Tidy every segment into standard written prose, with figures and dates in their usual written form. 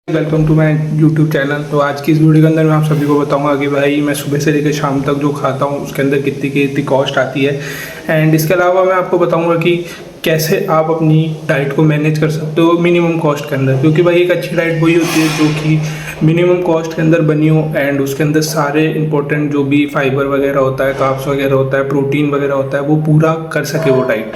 Welcome to my YouTube channel. तो आज की इस वीडियो के अंदर मैं आप सभी को बताऊंगा कि भाई मैं सुबह से लेकर शाम तक जो खाता हूं उसके अंदर कितनी कॉस्ट आती है। एंड इसके अलावा मैं आपको बताऊंगा कि कैसे आप अपनी डाइट को मैनेज कर सकते हो मिनिमम कॉस्ट के अंदर, क्योंकि भाई एक अच्छी डाइट वही होती है जो कि मिनिमम कॉस्ट के अंदर बनी हो एंड उसके अंदर सारे इंपॉर्टेंट जो भी फाइबर वगैरह होता है, कार्ब्स वगैरह होता है, प्रोटीन वगैरह होता है, वो पूरा कर सके वो डाइट।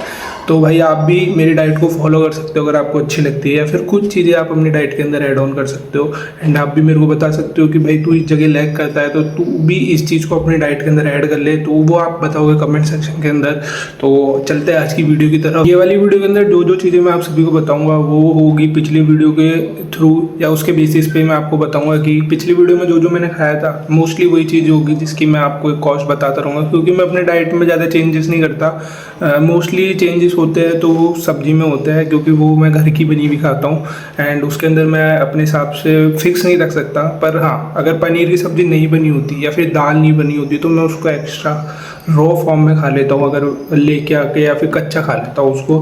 तो भाई आप भी मेरी डाइट को फॉलो कर सकते हो अगर आपको अच्छी लगती है, या फिर कुछ चीज़ें आप अपनी डाइट के अंदर ऐड ऑन कर सकते हो। एंड आप भी मेरे को बता सकते हो कि भाई तू इस जगह लैग करता है तो तू भी इस चीज़ को अपनी डाइट के अंदर ऐड कर ले, तो वो आप बताओगे कमेंट सेक्शन के अंदर। तो चलते हैं आज की वीडियो की तरफ। ये वाली वीडियो के अंदर जो चीज़ें मैं आप सभी को बताऊंगा वो होगी पिछली वीडियो के थ्रू, या उसके बेसिस पे मैं आपको बताऊंगा कि पिछली वीडियो में जो मैंने खाया था मोस्टली वही चीज़ होगी जिसकी मैं आपको एक कॉस्ट बताता रहूँगा, क्योंकि मैं अपने डाइट में ज़्यादा चेंजेस नहीं करता। मोस्टली चेंजेस होते हैं तो वो सब्जी में होता है, क्योंकि वो मैं घर की बनी हुई खाता हूँ एंड उसके अंदर मैं अपने हिसाब से फिक्स नहीं रख सकता। पर हाँ, अगर पनीर की सब्ज़ी नहीं बनी होती या फिर दाल नहीं बनी होती तो मैं उसको एक्स्ट्रा रॉ फॉर्म में खा लेता हूँ, अगर लेके आके, या फिर कच्चा खा लेता हूँ उसको।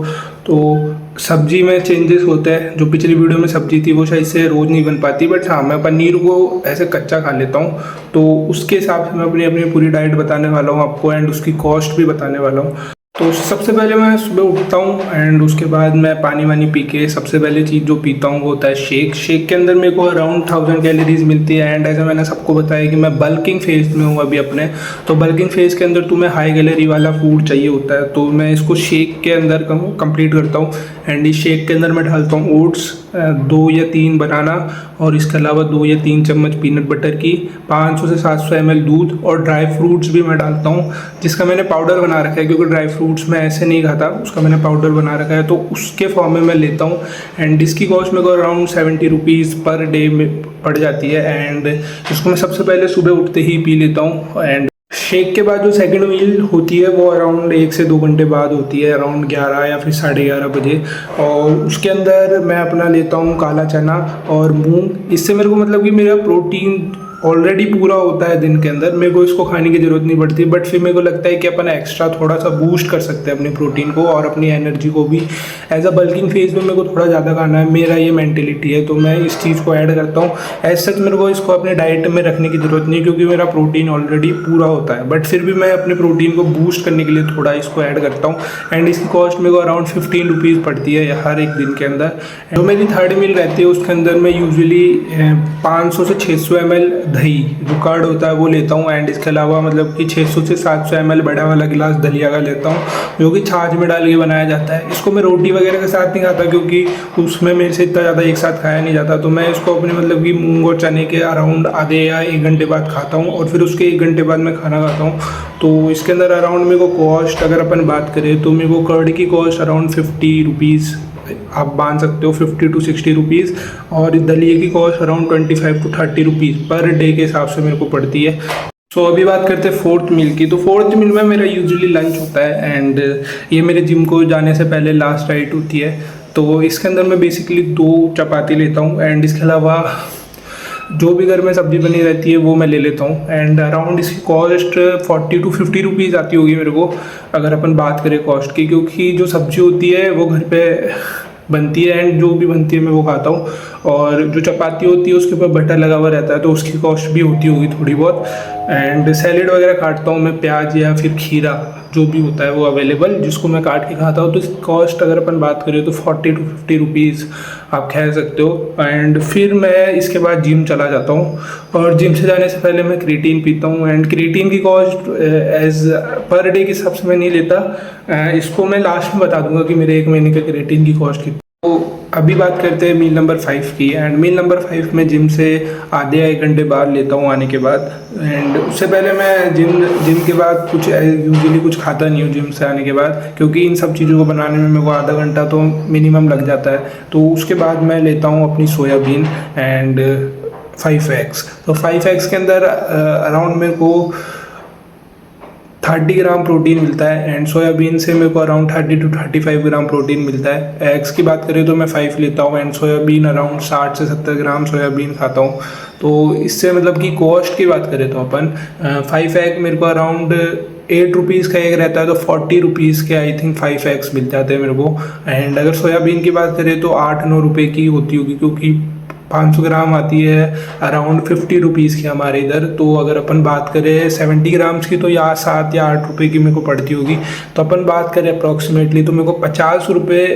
तो सब्जी में चेंजेस होते हैं। जो पिछली वीडियो में सब्जी थी वो शायद से रोज़ नहीं बन पाती, बट हाँ मैं पनीर को ऐसे कच्चा खा लेता हूँ। तो उसके हिसाब से मैं अपनी अपनी पूरी डाइट बताने वाला हूँ आपको एंड उसकी कॉस्ट भी बताने वाला हूँ। तो सबसे पहले मैं सुबह उठता हूँ एंड उसके बाद मैं पानी वानी पी के सबसे पहले चीज़ जो पीता हूँ वो होता है शेक। शेक के अंदर मेरे को अराउंड 1000 कैलोरीज मिलती है। एंड ऐसा मैंने सबको बताया कि मैं बल्किंग फेज में हूँ अभी अपने, तो बल्किंग फेज के अंदर तुम्हें हाई कैलोरी वाला फूड चाहिए होता है, तो मैं इसको शेक के अंदर कंप्लीट करता हूँ। एंड इस शेक के अंदर मैं डालता हूँ ओट्स, 2 या 3 बनाना, और इसके अलावा 2 या 3 चम्मच पीनट बटर की, 500 से 700 ml दूध, और ड्राई फ्रूट्स भी मैं डालता हूँ जिसका मैंने पाउडर बना रखा है, क्योंकि ड्राई फ्रूट्स मैं ऐसे नहीं खाता, उसका मैंने पाउडर बना रखा है तो उसके फॉर्म में मैं लेता हूँ। एंड इसकी कॉस्ट मेरे को अराउंड 70 रुपीज़ पर डे में पड़ जाती है। एंड इसको मैं सबसे पहले सुबह उठते ही पी लेता हूँ। एंड शेक के बाद जो सेकंड मील होती है वो अराउंड 1 से 2 घंटे बाद होती है, अराउंड 11 या फिर 11:30 बजे, और उसके अंदर मैं अपना लेता हूँ काला चना और मूंग। इससे मेरे को मतलब कि मेरा प्रोटीन ऑलरेडी पूरा होता है दिन के अंदर, मेरे को इसको खाने की ज़रूरत नहीं पड़ती। बट फिर मेरे को लगता है कि अपन एक्स्ट्रा थोड़ा सा बूस्ट कर सकते हैं अपने प्रोटीन को और अपनी एनर्जी को भी। एज अ बल्किंग फेज में मेरे को थोड़ा ज़्यादा खाना है, मेरा ये मेंटेलिटी है, तो मैं इस चीज़ को ऐड करता हूँ। एज सच मेरे को इसको अपने डाइट में रखने की ज़रूरत नहीं, क्योंकि मेरा प्रोटीन ऑलरेडी पूरा होता है, बट फिर भी मैं अपने प्रोटीन को बूस्ट करने के लिए थोड़ा इसको ऐड करता हूँ। एंड इसकी कॉस्ट मेरे को अराउंड 15 रुपीज़ पड़ती है हर एक दिन के अंदर। जो मेरी थर्ड मील रहती है उसके अंदर मैं यूजुअली 500 से 600 ml दही जो कर्ड होता है वो लेता हूँ। एंड इसके अलावा मतलब कि 600 से 700 ml बड़ा वाला गिलास दलिया का लेता हूँ, जो कि छाछ में डाल के बनाया जाता है। इसको मैं रोटी वगैरह के साथ नहीं खाता, क्योंकि उसमें मेरे से इतना ज़्यादा एक साथ खाया नहीं जाता, तो मैं इसको अपने मतलब कि मूंग और चने के अराउंड आधे या 1 घंटे बाद खाता हूँ, और फिर उसके 1 घंटे बाद मैं खाना खाता हूँ। तो इसके अंदर अराउंड मेरे को कॉस्ट अगर अपन बात करें तो मेरे को कर्ड की कॉस्ट अराउंड 50 रुपीज़ आप मान सकते हो, 50 to 60 रुपीज़, और दलिए की cost around 25 to 30 rupees per day के हिसाब से मेरे को पड़ती है। सो अभी बात करते हैं फोर्थ मील की। तो फोर्थ मील में मेरा यूजुअली लंच होता है एंड ये मेरे जिम को जाने से पहले लास्ट राइट होती है। तो इसके अंदर मैं बेसिकली 2 चपाती लेता हूँ एंड इसके अलावा जो भी घर में सब्जी बनी रहती है वो मैं ले लेता हूँ। एंड अराउंड इसकी कॉस्ट 40 to 50 रुपीज़ आती होगी मेरे को, अगर अपन बात करें कॉस्ट की, क्योंकि जो सब्जी होती है वो घर पे बनती है एंड जो भी बनती है मैं वो खाता हूँ। और जो चपाती होती है उसके ऊपर बटर लगा हुआ रहता है तो उसकी कॉस्ट भी होती होगी थोड़ी बहुत। एंड सैलेड वगैरह काटता हूँ मैं, प्याज या फिर खीरा जो भी होता है वो अवेलेबल, जिसको मैं काट के खाता हूँ। तो इसकी कॉस्ट अगर अपन बात करें तो 40 to 50 रुपीज़ आप कह सकते हो। एंड फिर मैं इसके बाद जिम चला जाता हूँ, और जिम से जाने से पहले मैं क्रिएटिन पीता हूँ। एंड क्रिएटिन की कॉस्ट एज पर डे के हिसाब से मैं नहीं लेता, इसको मैं लास्ट में बता दूंगा कि मेरे 1 महीने का क्रिएटिन की कॉस्ट कितनी। तो अभी बात करते हैं मील नंबर 5 की। एंड मील नंबर 5 में जिम से आधे या 1 घंटे बाद लेता हूँ आने के बाद। एंड उससे पहले मैं जिम के बाद कुछ यूजुअली कुछ खाता नहीं हूँ जिम से आने के बाद, क्योंकि इन सब चीज़ों को बनाने में मेरे को आधा घंटा तो मिनिमम लग जाता है। तो उसके बाद मैं लेता हूँ अपनी सोयाबीन एंड 5 एग्स। तो 5 एग्स के अंदर अराउंड मेरे को 30 ग्राम प्रोटीन मिलता है एंड सोयाबीन से मेरे को अराउंड 30 to 35 ग्राम प्रोटीन मिलता है। एग्स की बात करें तो मैं 5 लेता हूँ एंड सोयाबीन अराउंड 60 से 70 ग्राम सोयाबीन खाता हूँ। तो इससे मतलब कि कॉस्ट की बात करें तो अपन 5 एग मेरे को अराउंड 8 रुपीज़ का एग रहता है, तो 40 रुपीज़ के आई थिंक 5 एग्स मिल जाते हैं मेरे को। एंड अगर सोयाबीन की बात करें तो 8-9 रुपये की होती होगी, क्योंकि 500 ग्राम आती है अराउंड 50 रुपीज़ की हमारे इधर। तो अगर अपन बात करें 70 ग्राम्स की तो या 7 या 8 रुपये की मेरे को पड़ती होगी। तो अपन बात करें अप्रॉक्सीमेटली तो मेरे को 50 रुपये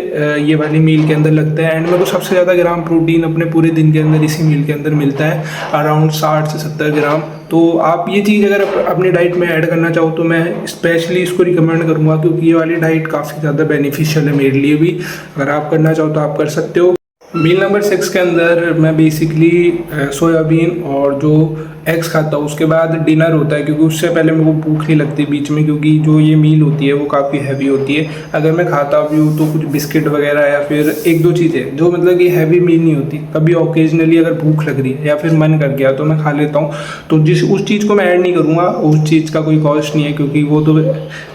ये वाली मील के अंदर लगता है। एंड मेरे को सबसे ज़्यादा ग्राम प्रोटीन अपने पूरे दिन के अंदर इसी मील के अंदर मिलता है, अराउंड 60 से 70 ग्राम। तो आप ये चीज़ अगर अपनी डाइट में ऐड करना चाहो तो मैं स्पेशली इसको रिकमेंड करूँगा, क्योंकि ये वाली डाइट काफ़ी ज़्यादा बेनिफिशियल है मेरे लिए भी। अगर आप करना चाहो तो आप कर सकते हो। मील नंबर 6 के अंदर मैं बेसिकली सोयाबीन और जो एग्स खाता हूँ, उसके बाद डिनर होता है, क्योंकि उससे पहले मेरे को भूख नहीं लगती बीच में, क्योंकि जो ये मील होती है वो काफ़ी हैवी होती है। अगर मैं खाता भी हूँ तो कुछ बिस्किट वगैरह या फिर एक दो चीज़ें जो मतलब कि हैवी मील नहीं होती। कभी ओकेजनली अगर भूख लग रही है या फिर मन कर गया तो मैं खा लेता हूँ। तो उस चीज़ को मैं ऐड नहीं करूँगा, उस चीज़ का कोई कॉस्ट नहीं है, क्योंकि वो तो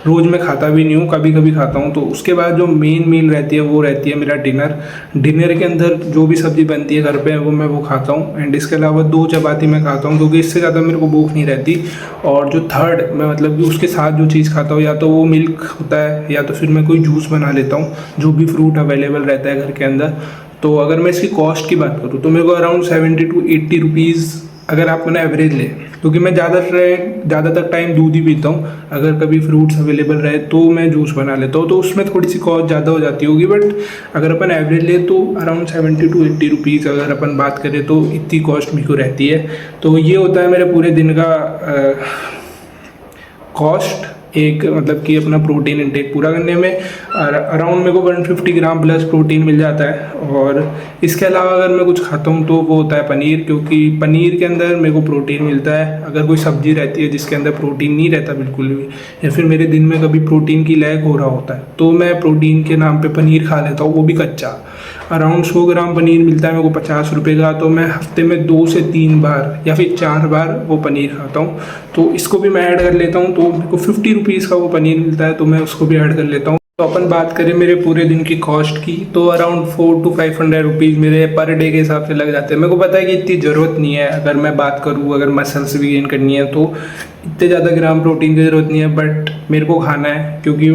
रोज़ मैं खाता भी नहीं हूँ, कभी कभी खाता हूँ। तो उसके बाद जो मेन मील रहती है वो रहती है मेरा डिनर। डिनर के अंदर जो भी सब्ज़ी बनती है घर पे वो खाता हूँ। एंड इसके अलावा 2 चपाती मैं खाता हूँ, क्योंकि इससे ज़्यादा मेरे को भूख नहीं रहती। और जो थर्ड मैं मतलब कि उसके साथ जो चीज़ खाता हूँ, या तो वो मिल्क होता है या तो फिर मैं कोई जूस बना लेता हूँ, जो भी फ्रूट अवेलेबल रहता है घर के अंदर। तो अगर मैं इसकी कॉस्ट की बात करूँ तो मेरे को अराउंड 70 to 80 रुपीज़ अगर आप मैंने एवरेज ले, क्योंकि मैं ज़्यादातर टाइम दूध ही पीता हूँ। अगर कभी फ्रूट्स अवेलेबल रहे तो मैं जूस बना लेता हूँ, तो उसमें थोड़ी सी कॉस्ट ज़्यादा हो जाती होगी। बट अगर अपन एवरेज ले तो अराउंड 70 to 80 रुपीज़ अगर अपन बात करें तो इतनी कॉस्ट मेरे को रहती है। तो ये होता है मेरे पूरे दिन का कॉस्ट, एक मतलब कि अपना प्रोटीन इनटेक पूरा करने में। अराउंड मेरे को 150 ग्राम प्लस प्रोटीन मिल जाता है। और इसके अलावा अगर मैं कुछ खाता हूँ तो वो होता है पनीर, क्योंकि पनीर के अंदर मेरे को प्रोटीन मिलता है। अगर कोई सब्जी रहती है जिसके अंदर प्रोटीन नहीं रहता बिल्कुल भी, या फिर मेरे दिन में कभी प्रोटीन की लैग हो रहा होता है, तो मैं प्रोटीन के नाम पर पनीर खा लेता हूँ, वो भी कच्चा। अराउंड 100 ग्राम पनीर मिलता है मेरे को 50 रुपये का। तो मैं हफ्ते में 2 से 3 बार या फिर 4 बार वो पनीर खाता हूँ। तो इसको भी मैं ऐड कर लेता हूँ, तो मेरे को 50 रुपीज़ का वो पनीर मिलता है, तो मैं उसको भी ऐड कर लेता हूँ। तो अपन बात करें मेरे पूरे दिन की कॉस्ट की, तो अराउंड 400 to 500 रुपीज़ मेरे पर डे के हिसाब से लग जाते हैं। मेरे को पता है कि इतनी ज़रूरत नहीं है। अगर मैं बात करूँ अगर मसल्स भी गेन करनी है तो इतने ज़्यादा ग्राम प्रोटीन की ज़रूरत नहीं है, बट मेरे को खाना है, क्योंकि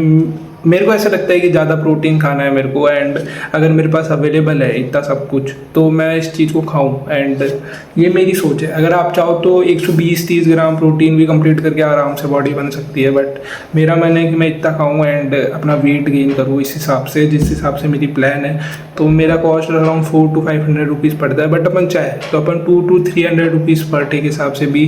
मेरे को ऐसा लगता है कि ज़्यादा प्रोटीन खाना है मेरे को। एंड अगर मेरे पास अवेलेबल है इतना सब कुछ तो मैं इस चीज़ को खाऊं। एंड ये मेरी सोच है। अगर आप चाहो तो 120-30 ग्राम प्रोटीन भी कंप्लीट करके आराम से बॉडी बन सकती है, बट मेरा मन है कि मैं इतना खाऊं एंड अपना वेट गेन करूँ इस हिसाब से, जिस हिसाब से मेरी प्लान है। तो मेरा कॉस्ट अराउंड 400 to 500 रुपीज़ पड़ता है। बट अपन चाहे तो अपन 200 to 300 रुपीज़ पर डे के हिसाब से भी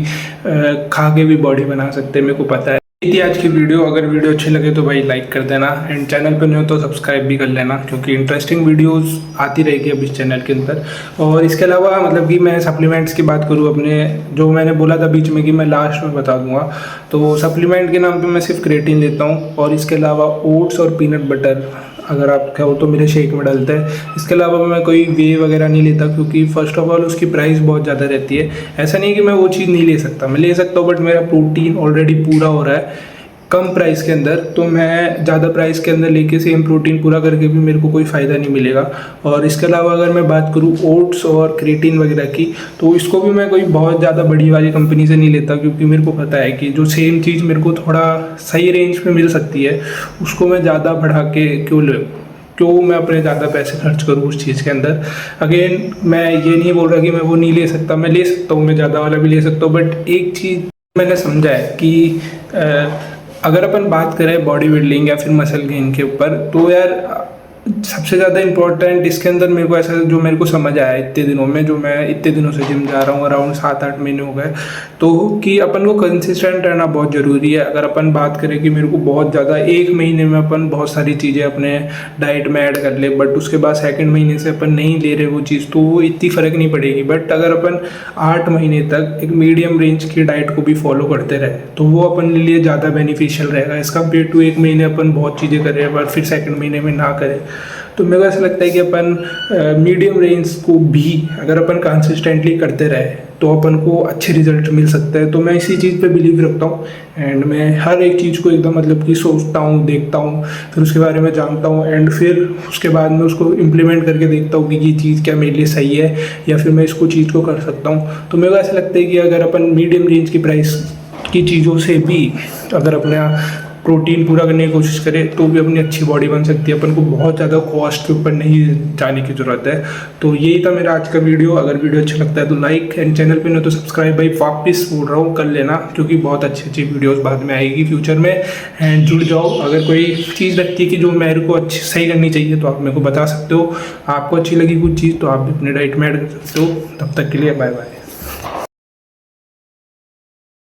खा के भी बॉडी बना सकते हैं, मेरे को पता है। थी आज की वीडियो। अगर वीडियो अच्छी लगे तो भाई लाइक कर देना, एंड चैनल पर नहीं हो तो सब्सक्राइब भी कर लेना, क्योंकि इंटरेस्टिंग वीडियोस आती रहेगी अब इस चैनल के अंदर। और इसके अलावा मतलब कि मैं सप्लीमेंट्स की बात करूँ अपने, जो मैंने बोला था बीच में कि मैं लास्ट में बता दूंगा, तो सप्लीमेंट के नाम पे मैं सिर्फ क्रेटिन लेता हूँ। और इसके अलावा ओट्स और पीनट बटर अगर आप कहो तो मेरे शेक में डालते हैं। इसके अलावा मैं कोई वे वगैरह नहीं लेता, क्योंकि फर्स्ट ऑफ ऑल उसकी प्राइस बहुत ज़्यादा रहती है। ऐसा नहीं है कि मैं वो चीज़ नहीं ले सकता, मैं ले सकता हूँ, बट मेरा प्रोटीन ऑलरेडी पूरा हो रहा है कम प्राइस के अंदर। तो मैं ज़्यादा प्राइस के अंदर लेके सेम प्रोटीन पूरा करके भी मेरे को कोई फ़ायदा नहीं मिलेगा। और इसके अलावा अगर मैं बात करूँ ओट्स और क्रेटिन वगैरह की, तो इसको भी मैं कोई बहुत ज़्यादा बड़ी वाली कंपनी से नहीं लेता, क्योंकि मेरे को पता है कि जो सेम चीज़ मेरे को थोड़ा सही रेंज में मिल सकती है, उसको मैं ज़्यादा बढ़ा के क्यों मैं अपने ज़्यादा पैसे खर्च करूँ उस चीज़ के अंदर। अगेन मैं ये नहीं बोल रहा कि मैं वो नहीं ले सकता, मैं ले सकता हूँ, मैं ज़्यादा वाला भी ले सकता हूँ। बट एक चीज़ मैंने समझा है कि अगर अपन बात करें बॉडी बिल्डिंग या फिर मसल गेन के ऊपर, तो यार सबसे ज़्यादा इम्पोर्टेंट इसके अंदर मेरे को ऐसा जो मेरे को समझ आया इतने दिनों में, जो मैं इतने दिनों से जिम जा रहा हूँ, अराउंड 7-8 महीने हो गए, तो कि अपन को कंसिस्टेंट रहना बहुत ज़रूरी है। अगर अपन बात करें कि मेरे को बहुत ज़्यादा 1 महीने में अपन बहुत सारी चीज़ें अपने डाइट में ऐड कर ले, बट उसके बाद 2nd महीने से अपन नहीं ले रहे वो चीज़, तो वो इतनी फ़र्क नहीं पड़ेगी। बट अगर अपन 8 महीने तक एक मीडियम रेंज की डाइट को भी फॉलो करते रहे, तो वो अपन लिए ज़्यादा बेनिफिशियल रहेगा एज़ कम्पेयर टू 1 महीने अपन बहुत चीज़ें कर रहे हैं, बट फिर 2nd महीने में ना करें। तो मेरे को ऐसा लगता है कि अपन मीडियम रेंज को भी अगर अपन कंसिस्टेंटली करते रहे तो अपन को अच्छे रिजल्ट मिल सकते हैं। तो मैं इसी चीज़ पे बिलीव रखता हूँ, एंड मैं हर एक चीज़ को एकदम मतलब कि सोचता हूँ, देखता हूँ, फिर उसके बारे में जानता हूँ, एंड फिर उसके बाद में उसको इम्प्लीमेंट करके देखता हूँ कि ये चीज़ क्या मेरे लिए सही है या फिर मैं इसको चीज़ को कर सकता हूँ। तो मेरे को ऐसा लगता है कि अगर अपन मीडियम रेंज की प्राइस की चीज़ों से भी अगर अपना प्रोटीन पूरा करने की कोशिश करें तो भी अपनी अच्छी बॉडी बन सकती है। अपन को बहुत ज़्यादा कॉस्ट के ऊपर नहीं जाने की ज़रूरत है। तो यही था मेरा आज का वीडियो। अगर वीडियो अच्छा लगता है तो लाइक, एंड चैनल पे न तो सब्सक्राइब भाई वापस बोल रहा हूँ कर लेना, क्योंकि बहुत अच्छी अच्छी वीडियोस बाद में आएगी फ्यूचर में। एंड जुड़ जाओ। अगर कोई चीज़ लगती है कि जो मेरे को अच्छी सही करनी चाहिए तो आप मेरे को बता सकते हो। आपको अच्छी लगी कुछ चीज़ तो आप भी अपने डाइट में ऐड कर सकते हो। तब तक के लिए बाय बाय।